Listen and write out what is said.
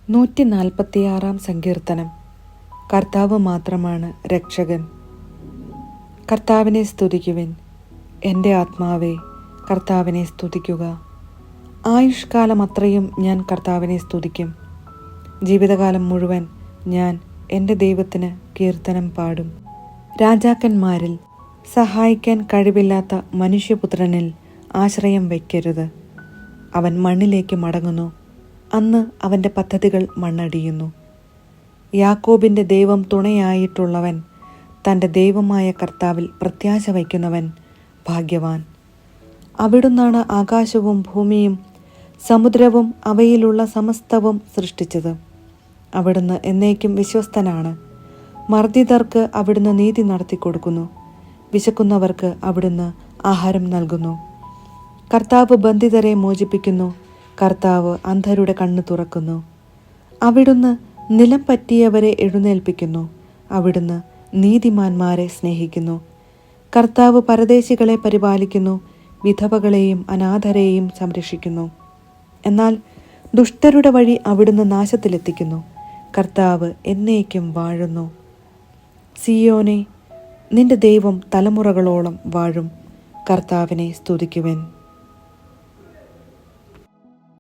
146 സങ്കീർത്തനം. കർത്താവ് മാത്രമാണ് രക്ഷകൻ. കർത്താവിനെ സ്തുതിക്കുവിൻ. എൻ്റെ ആത്മാവേ, കർത്താവിനെ സ്തുതിക്കുക. ആയുഷ്കാലം അത്രയും ഞാൻ കർത്താവിനെ സ്തുതിക്കും. ജീവിതകാലം മുഴുവൻ ഞാൻ എൻ്റെ ദൈവത്തിന് കീർത്തനം പാടും. രാജാക്കന്മാരിൽ സഹായിക്കാൻ കഴിവില്ലാത്ത മനുഷ്യപുത്രനിൽ ആശ്രയം വയ്ക്കരുത്. അവൻ മണ്ണിലേക്ക് മടങ്ങുന്നു. അന്ന് അവൻ്റെ പദ്ധതികൾ മണ്ണടിയുന്നു. യാക്കോബിൻ്റെ ദൈവം തുണയായിട്ടുള്ളവൻ, തൻ്റെ ദൈവമായ കർത്താവിൽ പ്രത്യാശ വയ്ക്കുന്നവൻ ഭാഗ്യവാൻ. അവിടുന്നാണ് ആകാശവും ഭൂമിയും സമുദ്രവും അവയിലുള്ള സമസ്തവും സൃഷ്ടിച്ചത്. അവിടുന്ന് എന്നേക്കും വിശ്വസ്തനാണ്. മർദ്ദിതർക്ക് അവിടുന്ന് നീതി നടത്തിക്കൊടുക്കുന്നു. വിശക്കുന്നവർക്ക് അവിടുന്ന് ആഹാരം നൽകുന്നു. കർത്താവ് ബന്ധിതരെ മോചിപ്പിക്കുന്നു. കർത്താവ് അന്ധരുടെ കണ്ണ് തുറക്കുന്നു. അവിടുന്ന് നിലം പറ്റിയവരെ എഴുന്നേൽപ്പിക്കുന്നു. അവിടുന്ന് നീതിമാന്മാരെ സ്നേഹിക്കുന്നു. കർത്താവ് പരദേശികളെ പരിപാലിക്കുന്നു. വിധവകളെയും അനാഥരെയും സംരക്ഷിക്കുന്നു. എന്നാൽ ദുഷ്ടരുടെ വഴി അവിടുന്ന് നാശത്തിലെത്തിക്കുന്നു. കർത്താവ് എന്നേക്കും വാഴുന്നു. സിയോനെ, നിന്റെ ദൈവം തലമുറകളോളം വാഴും. കർത്താവിനെ സ്തുതിക്കുവിൻ.